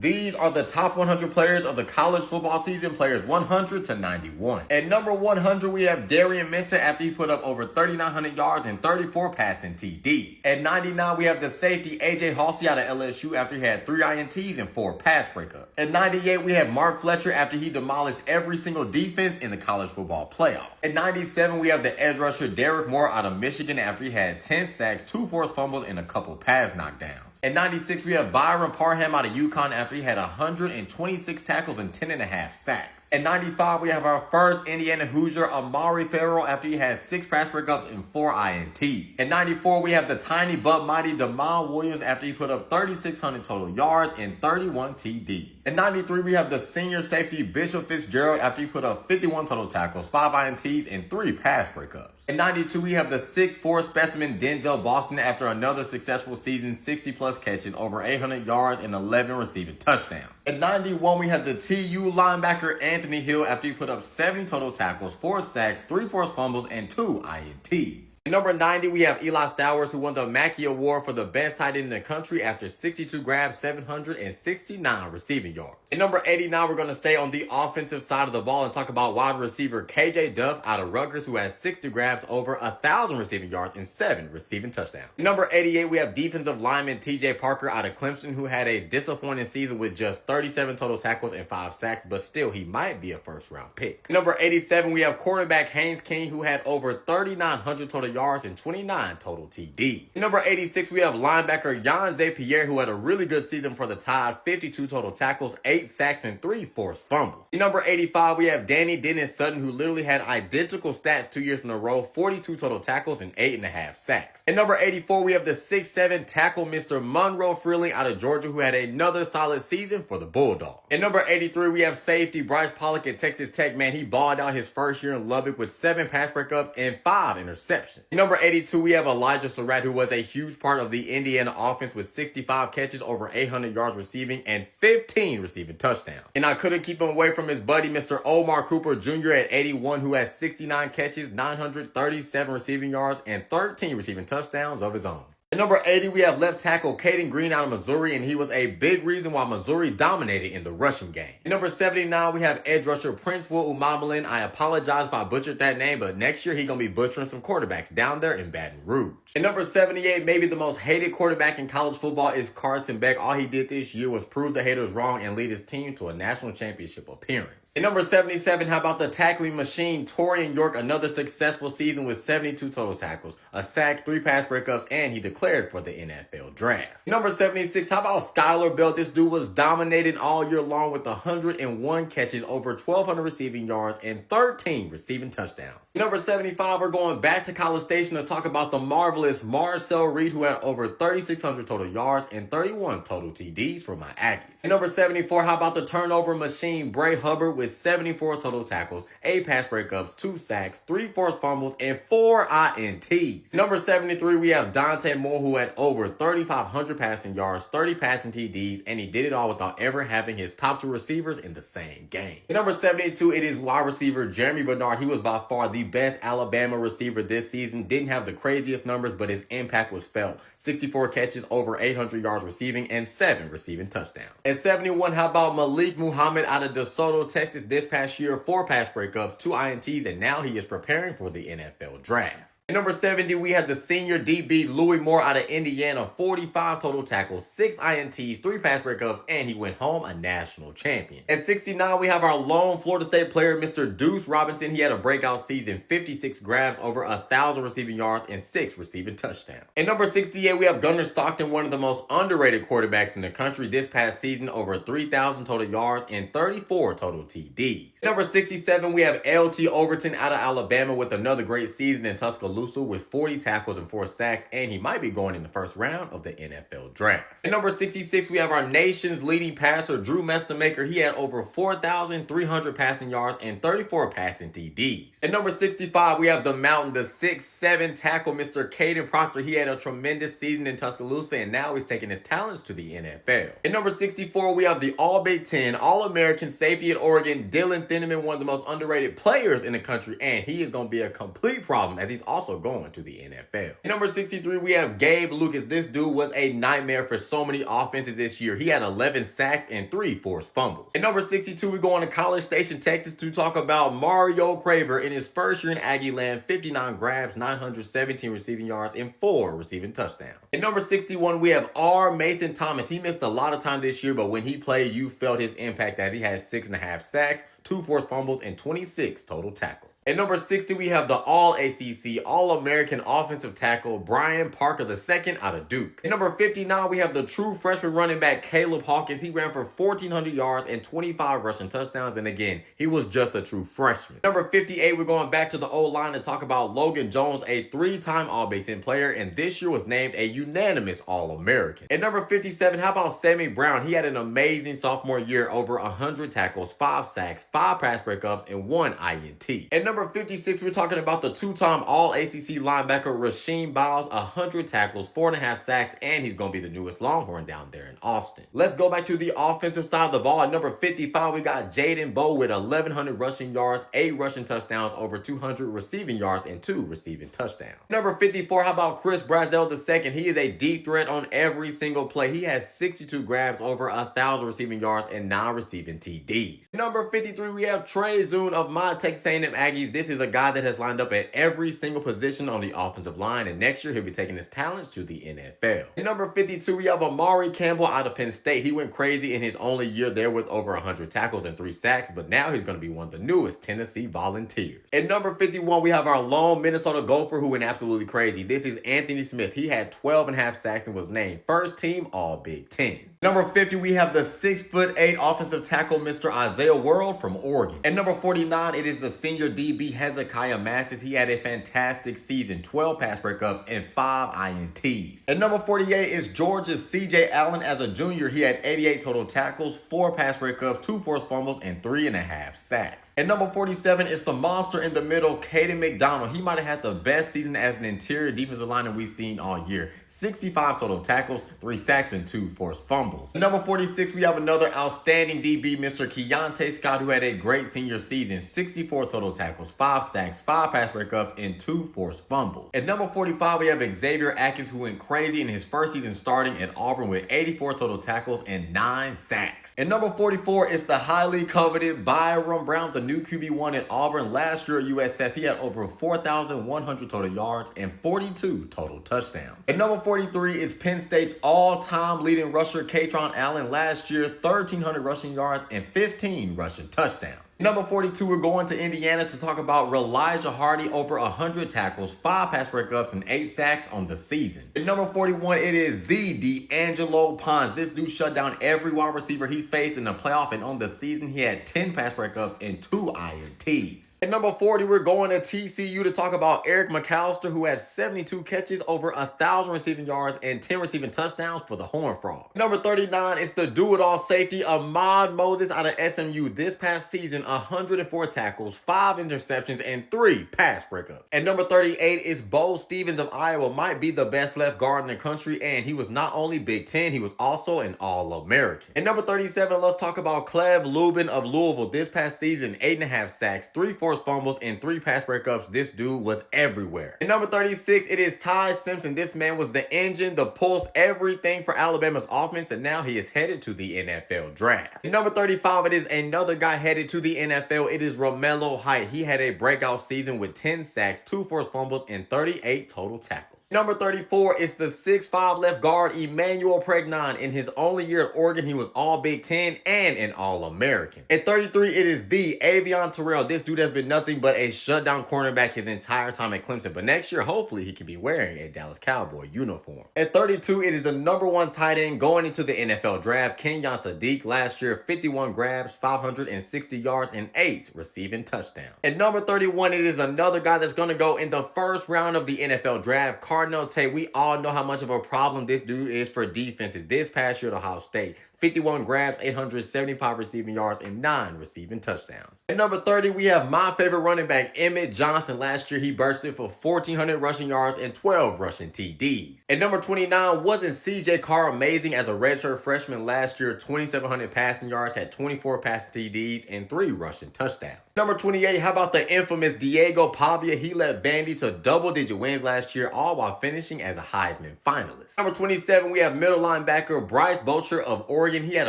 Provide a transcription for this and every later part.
These are the top 100 players of the college football season, players 100 to 91. At number 100, we have Darian Minson after he put up over 3,900 yards and 34 passing TD. At 99, we have the safety AJ Halsey out of LSU after he had 3 INTs and 4 pass breakups. At 98, we have Mark Fletcher after he demolished every single defense in the college football playoff. At 97, we have the edge rusher Derek Moore out of Michigan after he had 10 sacks, 2 forced fumbles, and a couple pass knockdowns. At 96, we have Byron Parham out of UConn after he had 126 tackles and 10.5 sacks. At 95, we have our first Indiana Hoosier, Amari Farrell, after he had 6 pass breakups and 4 INTs. At 94, we have the tiny but mighty Damon Williams after he put up 3,600 total yards and 31 TDs. At 93, we have the senior safety Bishop Fitzgerald after he put up 51 total tackles, 5 INTs, and 3 pass breakups. At 92, we have the 6'4" specimen Denzel Boston after another successful season, 60-plus catches, over 800 yards, and 11 receiving touchdowns. At 91, we have the TU linebacker Anthony Hill after he put up 70 total tackles, 4 sacks, 3 forced fumbles, and 2 INTs. At number 90, we have Eli Stowers, who won the Mackey Award for the best tight end in the country after 62 grabs, 769 receiving yards. At number 89, we're going to stay on the offensive side of the ball and talk about wide receiver KJ Duff out of Rutgers, who has 60 grabs, over 1,000 receiving yards, and 7 receiving touchdowns. At number 88, we have defensive lineman TJ Parker out of Clemson, who had a disappointing season with just 37 total tackles and 5 sacks, but still, he might be a first-round pick. At number 87, we have quarterback Haynes King, who had over 3,900 total yards and 29 total TD. At number 86, we have linebacker Jan Zapier, who had a really good season for the Tide, 52 total tackles, 8 sacks, and 3 forced fumbles. At number 85, we have Danny Dennis Sutton, who literally had identical stats 2 years in a row, 42 total tackles and 8.5 sacks. At number 84, we have the 6'7" tackle Mr. Monroe Freeling out of Georgia, who had another solid season for the Bulldogs. At number 83, we have safety Bryce Pollock at Texas Tech. Man, he balled out his first year in Lubbock with 7 pass breakups and 5 interceptions. At number 82, we have Elijah Surratt, who was a huge part of the Indiana offense with 65 catches, over 800 yards receiving, and 15 receiving touchdowns. And I couldn't keep him away from his buddy, Mr. Omar Cooper Jr. at 81, who has 69 catches, 937 receiving yards, and 13 receiving touchdowns of his own. At number 80, we have left tackle Caden Green out of Missouri, and he was a big reason why Missouri dominated in the rushing game. At number 79, we have edge rusher Prince Will Umamalin. I apologize if I butchered that name, but next year he's going to be butchering some quarterbacks down there in Baton Rouge. At number 78, maybe the most hated quarterback in college football is Carson Beck. All he did this year was prove the haters wrong and lead his team to a national championship appearance. At number 77, how about the tackling machine Torian York? Another successful season with 72 total tackles, a sack, 3 pass breakups, and he declared for the NFL draft. Number 76, how about Skylar Bell? This dude was dominating all year long with 101 catches, over 1,200 receiving yards, and 13 receiving touchdowns. Number 75, we're going back to College Station to talk about the marvelous Marcel Reed, who had over 3,600 total yards and 31 total TDs for my Aggies. Number 74, how about the turnover machine Bray Hubbard with 74 total tackles, 8 pass breakups, 2 sacks, 3 forced fumbles, and 4 INTs. Number 73, we have Dante Moore, who had over 3,500 passing yards, 30 passing TDs, and he did it all without ever having his top 2 receivers in the same game. At number 72, it is wide receiver Jeremy Bernard. He was by far the best Alabama receiver this season. Didn't have the craziest numbers, but his impact was felt. 64 catches, over 800 yards receiving, and 7 receiving touchdowns. At 71, how about Malik Muhammad out of DeSoto, Texas? This past year, 4 pass breakups, 2 INTs, and now he is preparing for the NFL draft. At number 70, we have the senior DB Louis Moore out of Indiana, 45 total tackles, 6 INTs, 3 pass breakups, and he went home a national champion. At 69, we have our lone Florida State player, Mr. Deuce Robinson. He had a breakout season, 56 grabs, over 1,000 receiving yards, and 6 receiving touchdowns. At number 68, we have Gunnar Stockton, one of the most underrated quarterbacks in the country this past season, over 3,000 total yards and 34 total TDs. At number 67, we have LT Overton out of Alabama with another great season in Tuscaloosa with 40 tackles and 4 sacks, and he might be going in the first round of the NFL draft. At number 66, we have our nation's leading passer, Drew Mestamaker. He had over 4,300 passing yards and 34 passing TDs. At number 65, we have the mountain, the 6'7" tackle, Mr. Caden Proctor. He had a tremendous season in Tuscaloosa, and now he's taking his talents to the NFL. At number 64, we have the All-Big Ten, All-American safety at Oregon, Dylan Thieneman, one of the most underrated players in the country, and he is going to be a complete problem as he's also also going to the NFL. At number 63, we have Gabe Lucas. This dude was a nightmare for so many offenses this year. He had 11 sacks and 3 forced fumbles. At number 62, we go on to College Station, Texas to talk about Mario Craver. In his first year in Aggie land, 59 grabs, 917 receiving yards, and 4 receiving touchdowns. At number 61, we have R. Mason Thomas. He missed a lot of time this year, but when he played, you felt his impact as he had 6.5 sacks, 2 forced fumbles, and 26 total tackles. At number 60, we have the All-ACC, All-American offensive tackle, Brian Parker II out of Duke. At number 59, we have the true freshman running back, Caleb Hawkins. He ran for 1,400 yards and 25 rushing touchdowns, and again, he was just a true freshman. Number 58, we're going back to the O-line to talk about Logan Jones, a 3-time All-Big Ten player, and this year was named a unanimous All-American. At number 57, how about Sammy Brown? He had an amazing sophomore year, over 100 tackles, 5 sacks, 5 pass breakups, and 1 INT. At number 56, we're talking about the 2-time All-ACC linebacker Rasheem Biles, 100 tackles, 4.5 sacks, and he's going to be the newest Longhorn down there in Austin. Let's go back to the offensive side of the ball. At number 55, we got Jaden Bowe with 1,100 rushing yards, 8 rushing touchdowns, over 200 receiving yards, and 2 receiving touchdowns. Number 54, how about Chris Brazzell II? He is a deep threat on every single play. He has 62 grabs, over 1,000 receiving yards, and 9 receiving TDs. Number 53, we have Trey Zune of my Texas A&M Aggies. This is a guy that has lined up at every single position on the offensive line, and next year he'll be taking his talents to the NFL. At number 52, we have Amari Campbell out of Penn State. He went crazy in his only year there with over 100 tackles and 3 sacks, but now he's going to be one of the newest Tennessee Volunteers. At number 51, we have our lone Minnesota Gopher who went absolutely crazy. This is Anthony Smith. He had 12.5 sacks and was named first team All-Big Ten. Number 50, we have the 6'8" offensive tackle, Mr. Isaiah World from Oregon. At number 49, it is the senior DB, Hezekiah Massis. He had a fantastic season, 12 pass breakups and 5 INTs. At number 48 is Georgia's CJ Allen. As a junior, he had 88 total tackles, 4 pass breakups, 2 forced fumbles, and 3.5 sacks. At number 47 is the monster in the middle, Caden McDonald. He might have had the best season as an interior defensive lineman we've seen all year. 65 total tackles, 3 sacks, and 2 forced fumbles. At number 46, we have another outstanding DB, Mr. Keontae Scott, who had a great senior season. 64 total tackles, 5 sacks, 5 pass breakups, and 2 forced fumbles. At number 45, we have Xavier Atkins, who went crazy in his first season starting at Auburn with 84 total tackles and 9 sacks. At number 44 is the highly coveted Byron Brown, the new QB1 at Auburn. Last year at USF, he had over 4,100 total yards and 42 total touchdowns. At number 43 is Penn State's all-time leading rusher, Katron Allen. Last year, 1,300 rushing yards and 15 rushing touchdowns. Number 42, we're going to Indiana to talk about Elijah Hardy, over 100 tackles, 5 pass breakups, and 8 sacks on the season. At number 41, it is the D'Angelo Pons. This dude shut down every wide receiver he faced in the playoff, and on the season, he had 10 pass breakups and 2 INTs. At number 40, we're going to TCU to talk about Eric McAllister, who had 72 catches, over 1,000 receiving yards, and 10 receiving touchdowns for the Horned Frog. Number 39 is the do-it-all safety, Ahmad Moses out of SMU. This past season, 104 tackles, 5 interceptions, and 3 pass breakups. At number 38 is Bo Stevens of Iowa, might be the best left guard in the country, and he was not only Big Ten, he was also an All-American. At number 37, let's talk about Cleve Lubin of Louisville. This past season, 8.5 sacks, 3 forced fumbles, and 3 pass breakups. This dude was everywhere. At number 36, it is Ty Simpson. This man was the engine, the pulse, everything for Alabama's offense, and now he is headed to the NFL draft. At number 35, it is another guy headed to the NFL. It is Romello Height. He had a breakout season with 10 sacks, 2 forced fumbles, and 38 total tackles. Number 34 is the 6'5" left guard, Emmanuel Pregnon. In his only year at Oregon, he was all Big Ten and an All-American. At 33, it is the Avion Terrell. This dude has been nothing but a shutdown cornerback his entire time at Clemson, but next year, hopefully, he can be wearing a Dallas Cowboy uniform. At 32, it is the number 1 tight end going into the NFL draft, Kenyon Sadiq. Last year, 51 grabs, 560 yards, and 8 receiving touchdowns. At number 31, it is another guy that's going to go in the first round of the NFL draft, Cardinal Tate. We all know how much of a problem this dude is for defenses. This past year at Ohio State, 51 grabs, 875 receiving yards, and 9 receiving touchdowns. At number 30, we have my favorite running back, Emmett Johnson. Last year, he bursted for 1,400 rushing yards and 12 rushing TDs. At number 29, wasn't C.J. Carr amazing as a redshirt freshman last year? 2,700 passing yards, had 24 passing TDs, and 3 rushing touchdowns. Number 28, how about the infamous Diego Pavia? He led Vandy to double-digit wins last year, all while finishing as a Heisman finalist. Number 27, we have middle linebacker Bryce Boucher of Oregon. He had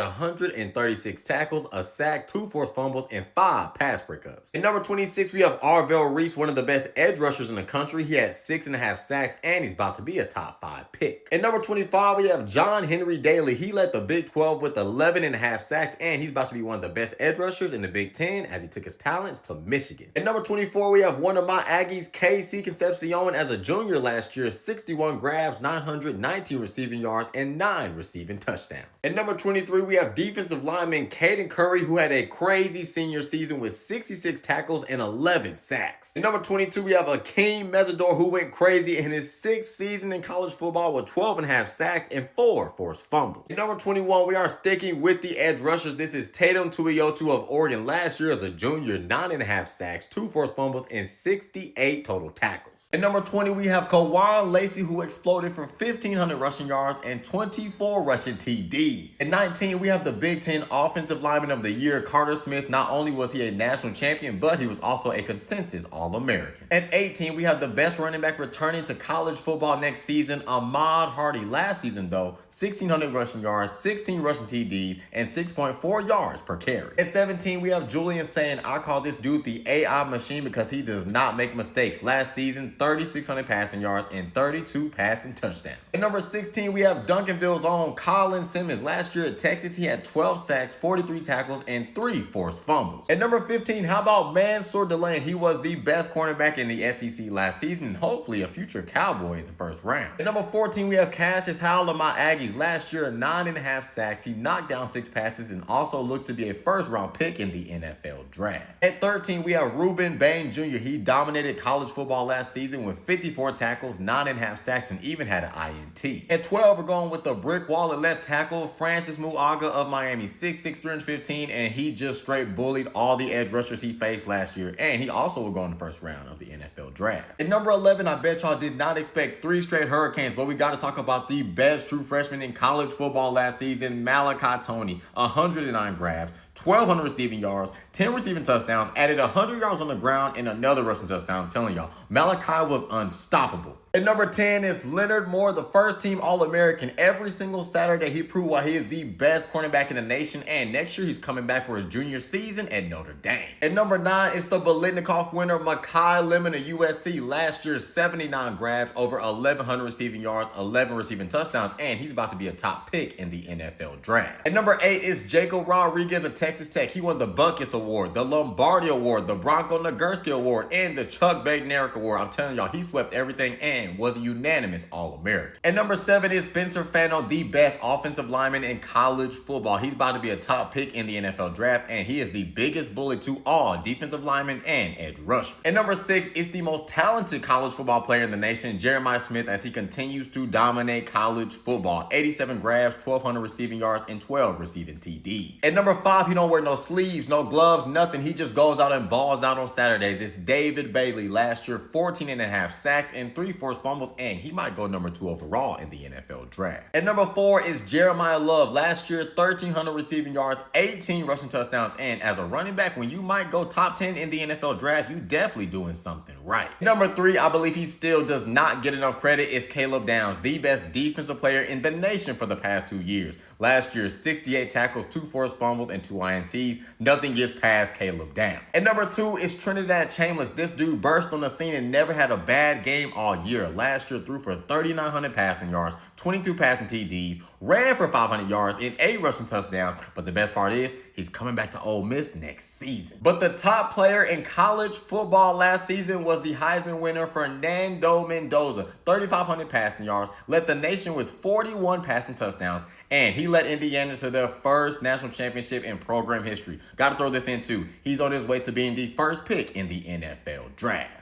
136 tackles, a sack, 2 forced fumbles, and 5 pass breakups. At number 26, we have Arvell Reese, one of the best edge rushers in the country. He had 6.5 sacks, and he's about to be a top 5 pick. At number 25, we have John Henry Daly. He led the Big 12 with 11.5 sacks, and he's about to be one of the best edge rushers in the Big 10 as he took his talents to Michigan. At number 24, we have one of my Aggies, KC Concepcion, as a junior last year, 61 grabs, 919 receiving yards, and 9 receiving touchdowns. At number 23, we have defensive lineman Caden Curry, who had a crazy senior season with 66 tackles and 11 sacks. At number 22, we have Akeem Mesidor, who went crazy in his 6th season in college football with 12.5 sacks and 4 forced fumbles. At number 21, we are sticking with the edge rushers. This is Tatum Tuiyotu of Oregon. Last year as a junior, 9.5 sacks, 2 forced fumbles, and 68 total tackles. At number 20, we have Kawan Lacey, who exploded for 1,500 rushing yards and 24 rushing TDs. At 19, we have the Big Ten Offensive Lineman of the Year, Carter Smith. Not only was he a national champion, but he was also a consensus All-American. At 18, we have the best running back returning to college football next season, Ahmad Hardy. Last season, though, 1,600 rushing yards, 16 rushing TDs, and 6.4 yards per carry. At 17, we have Julian saying, I call this dude the AI machine because he does not make mistakes. Last season, 3,600 passing yards and 32 passing touchdowns. At number 16, we have Duncanville's own Colin Simmons. Last year at Texas, he had 12 sacks, 43 tackles, and 3 forced fumbles. At number 15, how about Mansour Delane? He was the best cornerback in the SEC last season and hopefully a future Cowboy in the first round. At number 14, we have Cassius Howell of my Aggies. Last year, 9.5 sacks. He knocked down 6 passes and also looks to be a first-round pick in the NFL draft. At 13, we have Ruben Bain Jr. He dominated college football last season with 54 tackles, 9.5 sacks, and even had an INT. At 12, we're going with the brick wall at left tackle, Francis Muaga of Miami, 6'6", 315, and he just straight bullied all the edge rushers he faced last year, and he also will go in the first round of the NFL draft. At number 11, I bet y'all did not expect 3 straight Hurricanes, but we got to talk about the best true freshman in college football last season, Malachi Toney, 109 grabs, 1,200 receiving yards, 10 receiving touchdowns, added 100 yards on the ground, and another rushing touchdown. I'm telling y'all, Malachi was unstoppable. At number 10 is Leonard Moore, the first-team All-American. Every single Saturday, he proved why he is the best cornerback in the nation, and next year, he's coming back for his junior season at Notre Dame. At number 9 is the Biletnikoff winner, Mekhi Lemon of USC. Last year, 79 grabs, over 1,100 receiving yards, 11 receiving touchdowns, and he's about to be a top pick in the NFL draft. At number 8 is Jacob Rodriguez of Texas Tech. He won the Buckus Award, the Lombardi Award, the Bronco Nagurski Award, and the Chuck Bednarik Award. I'm telling y'all, he swept everything and was a unanimous All-American. At number 7 is Spencer Fano, the best offensive lineman in college football. He's about to be a top pick in the NFL draft, and he is the biggest bully to all defensive linemen and edge rushers. At number 6 is the most talented college football player in the nation, Jeremiah Smith, as he continues to dominate college football. 87 grabs, 1,200 receiving yards, and 12 receiving TDs. At number 5, he don't wear no sleeves, no gloves, nothing. He just goes out and balls out on Saturdays. It's David Bailey. Last year, 14.5 sacks and 3 forced fumbles, and he might go number 2 overall in the NFL draft. At number 4 is Jeremiah Love. Last year, 1,300 receiving yards, 18 rushing touchdowns, and as a running back, when you might go top 10 in the NFL draft, you definitely doing something right. Number 3, I believe he still does not get enough credit, is Caleb Downs, the best defensive player in the nation for the past 2 years. Last year, 68 tackles, 2 forced fumbles, and 2 INTs. Nothing gets past Caleb Downs. At number 2 is Trinidad Chambers. This dude burst on the scene and never had a bad game all year. Last year, threw for 3,900 passing yards, 22 passing TDs, ran for 500 yards and 8 rushing touchdowns. But the best part is, he's coming back to Ole Miss next season. But the top player in college football last season was the Heisman winner, Fernando Mendoza. 3,500 passing yards, led the nation with 41 passing touchdowns, and he led Indiana to their first national championship in program history. Got to throw this in too. He's on his way to being the first pick in the NFL draft.